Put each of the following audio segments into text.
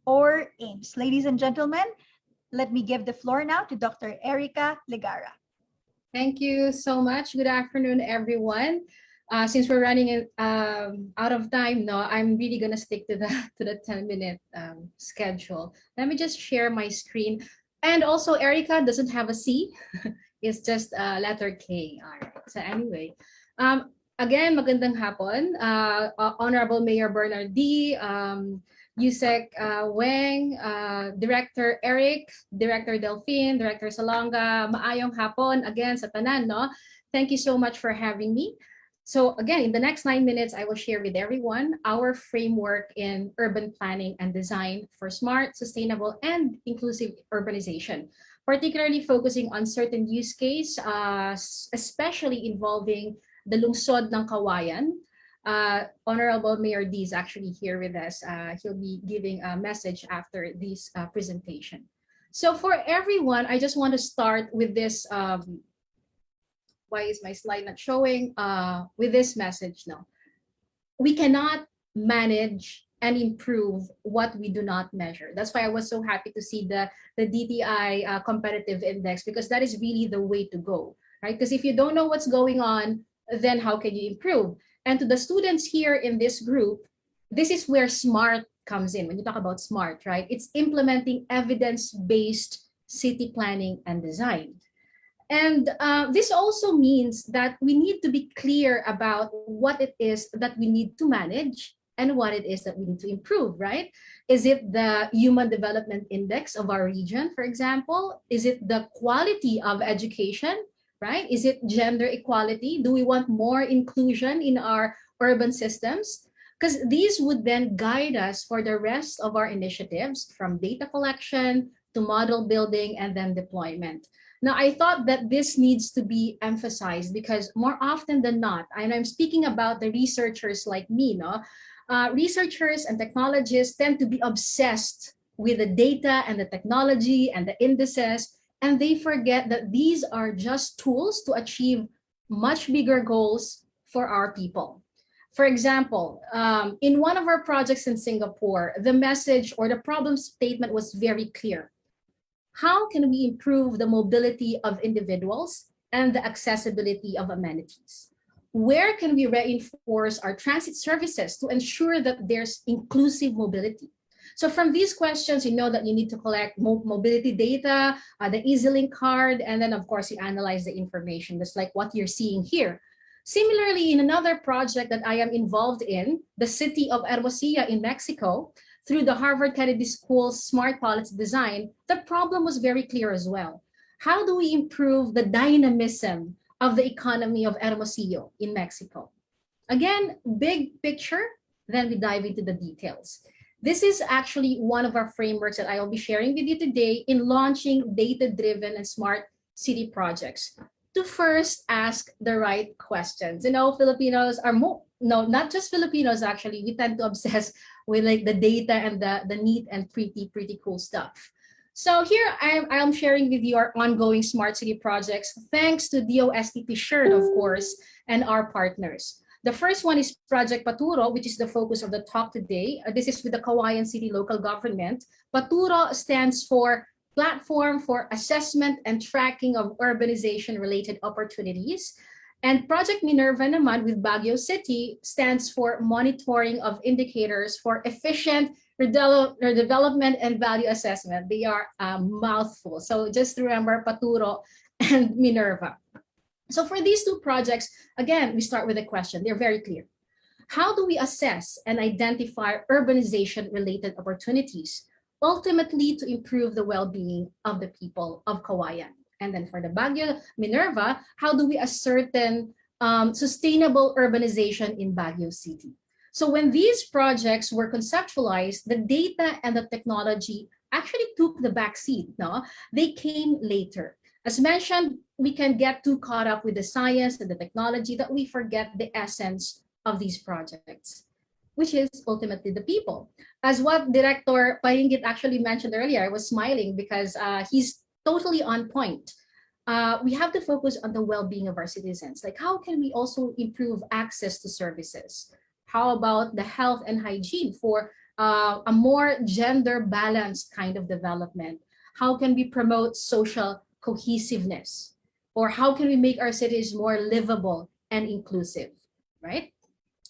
or aims. Ladies and gentlemen, let me give the floor now to Dr. Erica Legara. Thank you so much. Good afternoon, everyone. Since we're running out of time, no, I'm really gonna stick to the 10-minute schedule. Let me just share my screen. And also, Erica doesn't have a C; it's just letter K. All right. So anyway, again, magandang hapon, Honorable Mayor Bernard D. Yusek Weng, Director Eric, Director Delphine, Director Salonga, maayong hapon again sa tanan, no? Thank you so much for having me. So again, in the next 9 minutes, I will share with everyone our framework in urban planning and design for smart, sustainable, and inclusive urbanization, particularly focusing on certain use case, especially involving the lungsod ng Cauayan. Honorable Mayor D is actually here with us. He'll be giving a message after this presentation. So for everyone, I just want to start with this. Why is my slide not showing? With this message, no. We cannot manage and improve what we do not measure. That's why I was so happy to see the DTI competitive index, because that is really the way to go, right? Because if you don't know what's going on, then how can you improve? And to the students here in this group, this is where SMART comes in. When you talk about SMART, right? It's implementing evidence-based city planning and design. And this also means that we need to be clear about what it is that we need to manage and what it is that we need to improve, right? Is it the Human Development Index of our region, for example? Is it the quality of education? Right? Is it gender equality? Do we want more inclusion in our urban systems? Because these would then guide us for the rest of our initiatives, from data collection to model building and then deployment. Now, I thought that this needs to be emphasized because more often than not, and I'm speaking about the researchers like me, no? Researchers and technologists tend to be obsessed with the data and the technology and the indices, and they forget that these are just tools to achieve much bigger goals for our people. For example, in one of our projects in Singapore, the message or the problem statement was very clear. How can we improve the mobility of individuals and the accessibility of amenities? Where can we reinforce our transit services to ensure that there's inclusive mobility? So from these questions, you know that you need to collect mobility data, the EasyLink card, and then of course you analyze the information, just like what you're seeing here. Similarly, in another project that I am involved in, the city of Hermosillo in Mexico, through the Harvard Kennedy School's Smart Policy Design, the problem was very clear as well. How do we improve the dynamism of the economy of Hermosillo in Mexico? Again, big picture, then we dive into the details. This is actually one of our frameworks that I will be sharing with you today in launching data-driven and smart city projects. To first ask the right questions. You know, Filipinos are not just Filipinos actually, we tend to obsess with like the data and the neat and pretty cool stuff. So here I am sharing with you our ongoing smart city projects, thanks to DOST-PCIEERD, of course, and our partners. The first one is Project PATURO, which is the focus of the talk today. This is with the Cauayan City Local Government. PATURO stands for Platform for Assessment and Tracking of Urbanization-Related Opportunities. And Project Minerva naman with Baguio City stands for Monitoring of Indicators for Efficient Development and Value Assessment. They are a mouthful. So just remember PATURO and Minerva. So for these two projects, again, we start with a question. They're very clear. How do we assess and identify urbanization-related opportunities, ultimately to improve the well-being of the people of Cauayan? And then for the Baguio Minerva, how do we ascertain sustainable urbanization in Baguio City? So when these projects were conceptualized, the data and the technology actually took the back seat. No? They came later. As mentioned, we can get too caught up with the science and the technology that we forget the essence of these projects, which is ultimately the people. As what Director Paringit actually mentioned earlier, I was smiling because he's totally on point. We have to focus on the well-being of our citizens. Like, how can we also improve access to services? How about the health and hygiene for a more gender balanced kind of development? How can we promote social cohesiveness? Or how can we make our cities more livable and inclusive, right?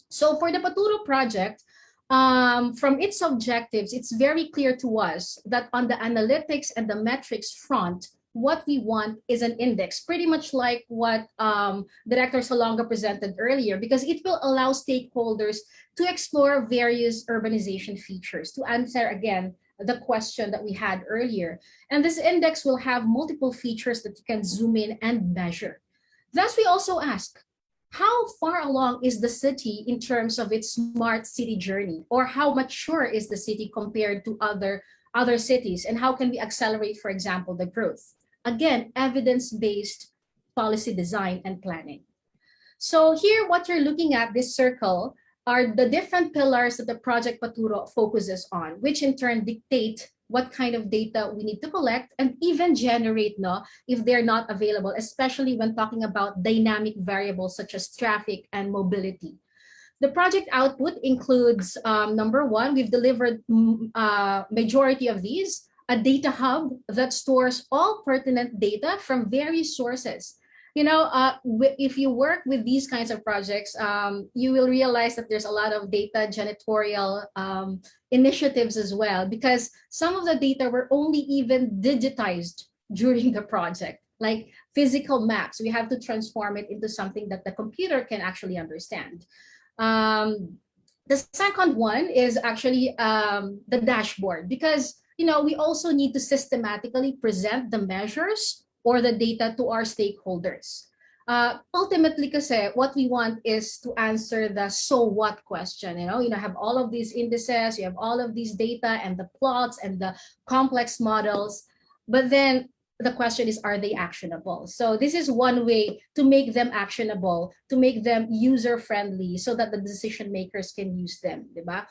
So for the Paturo project, from its objectives, it's very clear to us that on the analytics and the metrics front, what we want is an index, pretty much like what Director Salonga presented earlier, because it will allow stakeholders to explore various urbanization features, to answer again the question that we had earlier. And this index will have multiple features that you can zoom in and measure. Thus, we also ask, how far along is the city in terms of its smart city journey? Or how mature is the city compared to other cities? And how can we accelerate, for example, the growth? Again, evidence-based policy design and planning. So here, what you're looking at, this circle, are the different pillars that the Project Paturo focuses on, which in turn dictate what kind of data we need to collect and even generate, no, if they're not available, especially when talking about dynamic variables such as traffic and mobility. The project output includes, number one, we've delivered majority of these, a data hub that stores all pertinent data from various sources. You know, if you work with these kinds of projects, you will realize that there's a lot of data janitorial initiatives as well, because some of the data were only even digitized during the project, like physical maps. We have to transform it into something that the computer can actually understand. The second one is actually the dashboard, because we also need to systematically present the measures or the data to our stakeholders. Ultimately, kasi what we want is to answer the so what question. Have all of these indices, you have all of these data and the plots and the complex models, but then the question is, are they actionable? So this is one way to make them actionable, to make them user-friendly so that the decision makers can use them, diba?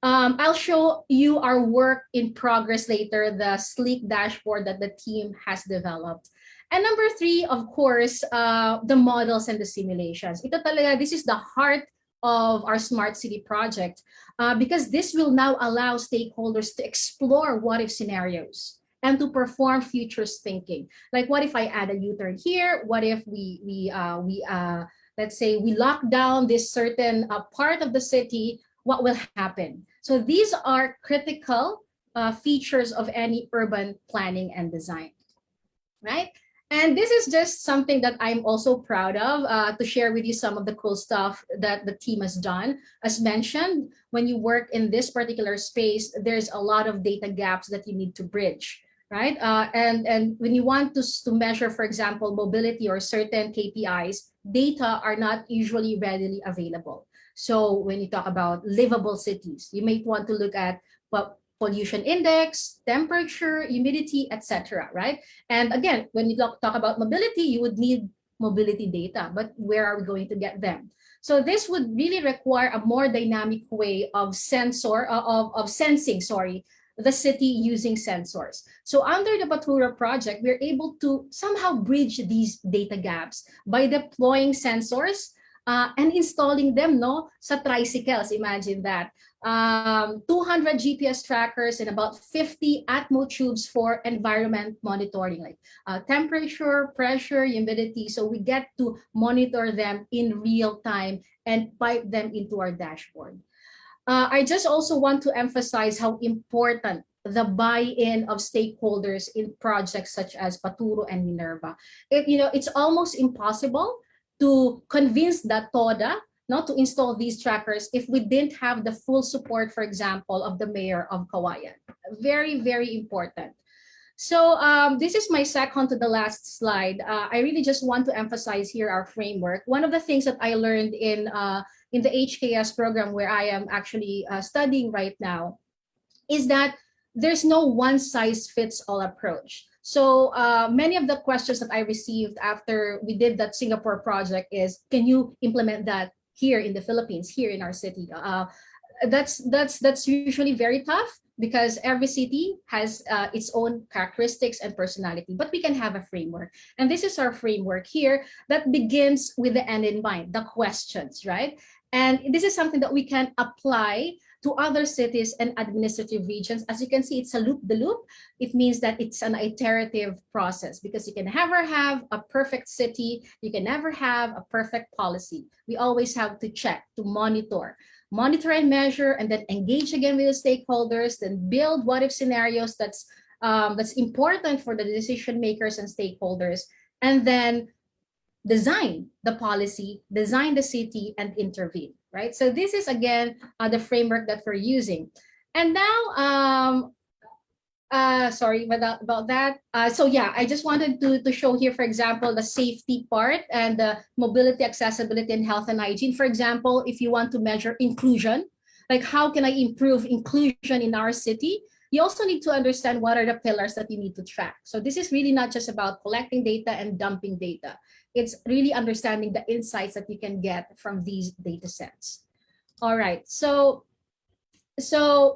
I'll show you our work in progress later, the sleek dashboard that the team has developed. And number three, of course, the models and the simulations. This is the heart of our smart city project, because this will now allow stakeholders to explore what-if scenarios and to perform futures thinking. Like, what if I add a U-turn here? What if let's say we lock down this certain part of the city? What will happen? So these are critical features of any urban planning and design, right? And this is just something that I'm also proud of, to share with you some of the cool stuff that the team has done. As mentioned, when you work in this particular space, there's a lot of data gaps that you need to bridge, right? And when you want to measure, for example, mobility or certain KPIs, data are not usually readily available. So when you talk about livable cities, you may want to look at pollution index, temperature, humidity, etc., right? And again, when you talk about mobility, you would need mobility data, but where are we going to get them? So this would really require a more dynamic way of sensing, the city using sensors. So under the Paturo project, we're able to somehow bridge these data gaps by deploying sensors and installing them, sa tricycles. Imagine that. 200 GPS trackers and about 50 Atmo tubes for environment monitoring, like temperature, pressure, humidity. So we get to monitor them in real time and pipe them into our dashboard. I just also want to emphasize how important the buy-in of stakeholders in projects such as Paturo and Minerva. It's almost impossible to convince the TODA not to install these trackers if we didn't have the full support, for example, of the mayor of Cauayan. Very, very important. So this is my second to the last slide. I really just want to emphasize here our framework. One of the things that I learned in the HKS program, where I am actually studying right now, is that there's no one-size-fits-all approach. So many of the questions that I received after we did that Singapore project is, can you implement that here in the Philippines, here in our city? That's usually very tough because every city has its own characteristics and personality, but we can have a framework. And this is our framework here that begins with the end in mind, the questions, right? And this is something that we can apply to other cities and administrative regions. As you can see, it's a loop-the-loop. It means that it's an iterative process because you can never have a perfect city. You can never have a perfect policy. We always have to check, to monitor and measure, and then engage again with the stakeholders, then build what-if scenarios that's important for the decision makers and stakeholders, and then design the policy, design the city, and intervene, right? So this is, again, the framework that we're using. And now, sorry about that. So yeah, I just wanted to show here, for example, the safety part and the mobility, accessibility, and health and hygiene. For example, if you want to measure inclusion, like how can I improve inclusion in our city? You also need to understand what are the pillars that you need to track. So this is really not just about collecting data and dumping data. It's really understanding the insights that you can get from these data sets. All right, so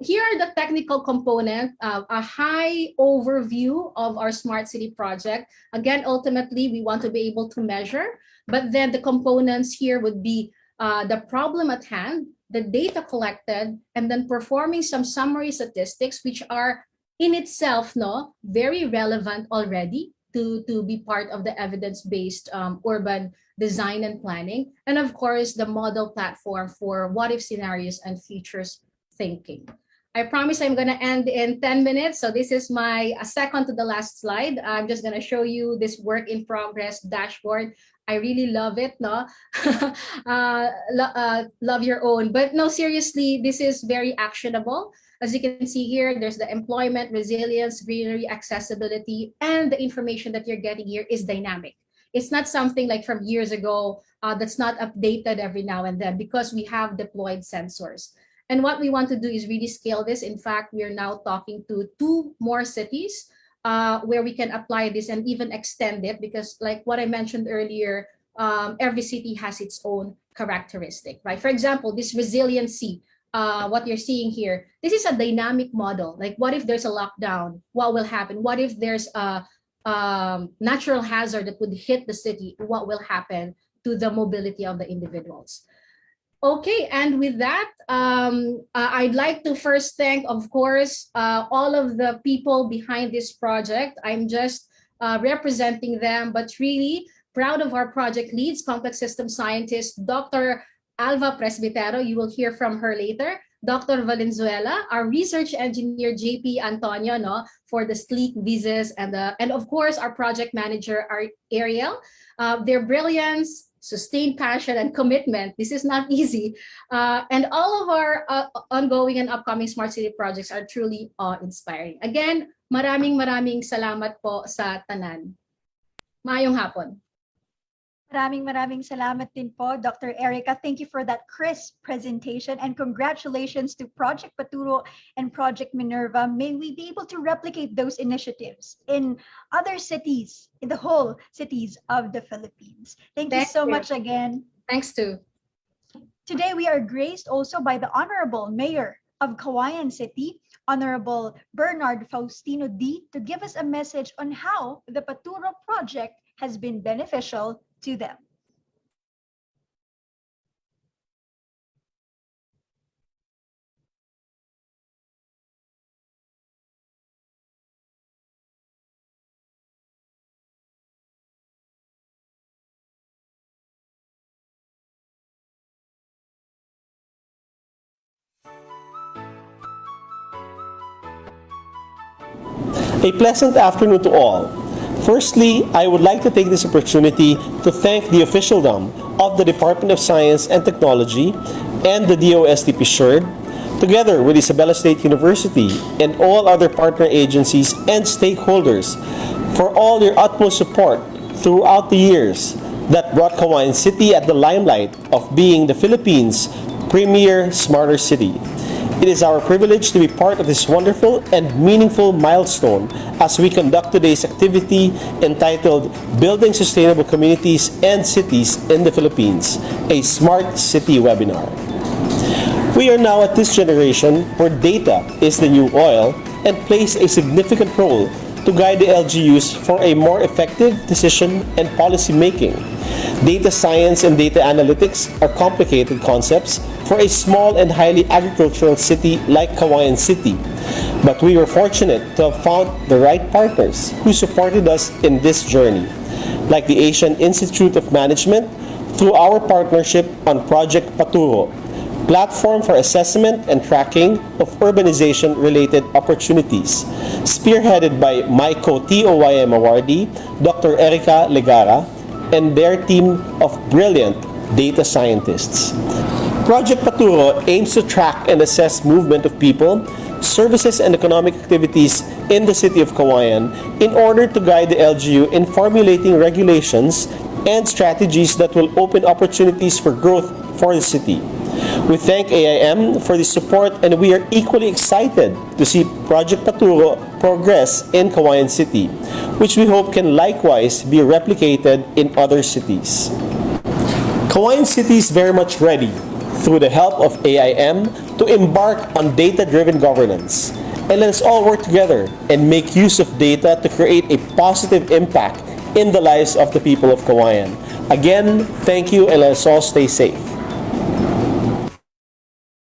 here are the technical component, a high overview of our smart city project. Again, ultimately, we want to be able to measure, but then the components here would be the problem at hand, the data collected, and then performing some summary statistics, which are in itself very relevant already to be part of the evidence-based urban design and planning. And of course, the model platform for what-if scenarios and futures thinking. I promise I'm going to end in 10 minutes. So this is my second to the last slide. I'm just going to show you this work in progress dashboard. I really love it, no? Love your own. But no, seriously, this is very actionable. As you can see here, there's the employment, resilience, greenery, accessibility, and the information that you're getting here is dynamic. It's not something like from years ago that's not updated every now and then because we have deployed sensors. And what we want to do is really scale this. In fact, we are now talking to 2 more cities where we can apply this and even extend it because like what I mentioned earlier, every city has its own characteristic, right? For example, this resiliency, what you're seeing here, this is a dynamic model. Like what if there's a lockdown? What will happen? What if there's a natural hazard that would hit the city? What will happen to the mobility of the individuals? Okay, and with that, I'd like to first thank, of course, all of the people behind this project. I'm just representing them, but really proud of our project leads, complex system scientist, Dr. Alva Presbitero. You will hear from her later. Dr. Valenzuela, our research engineer, JP Antonio, for the sleek visas, and of course, our project manager, Ariel. Their brilliance, sustained passion, and commitment. This is not easy. And all of our ongoing and upcoming smart city projects are truly awe-inspiring. Again, maraming salamat po sa tanan. Maayong hapon. Maraming salamat din po, Dr. Erica. Thank you for that crisp presentation and congratulations to Project PATURO and Project Minerva. May we be able to replicate those initiatives in other cities, in the whole cities of the Philippines. Thank you so much again. Thanks too. Today we are graced also by the Honorable Mayor of Cauayan City, Honorable Bernard Faustino D, to give us a message on how the PATURO project has been beneficial to them. A pleasant afternoon to all. Firstly, I would like to take this opportunity to thank the officialdom of the Department of Science and Technology and the DOST-PCIEERD, together with Isabela State University and all other partner agencies and stakeholders for all your utmost support throughout the years that brought Cauayan City at the limelight of being the Philippines' premier smarter city. It is our privilege to be part of this wonderful and meaningful milestone as we conduct today's activity entitled Building Sustainable Communities and Cities in the Philippines, a Smart City webinar. We are now at this generation where data is the new oil and plays a significant role to guide the LGUs for a more effective decision and policy making. Data science and data analytics are complicated concepts for a small and highly agricultural city like Cauayan City. But we were fortunate to have found the right partners who supported us in this journey, like the Asian Institute of Management through our partnership on Project PATURO, platform for assessment and tracking of urbanization-related opportunities, spearheaded by MyCo TOYM awardee, Dr. Erica Legara, and their team of brilliant data scientists. Project PATURO aims to track and assess movement of people, services, and economic activities in the city of Cauayan in order to guide the LGU in formulating regulations and strategies that will open opportunities for growth for the city. We thank AIM for the support, and we are equally excited to see Project PATURO progress in Cauayan City, which we hope can likewise be replicated in other cities. Cauayan City is very much ready, through the help of AIM, to embark on data-driven governance. And let us all work together and make use of data to create a positive impact in the lives of the people of Cauayan. Again, thank you, and let us all stay safe.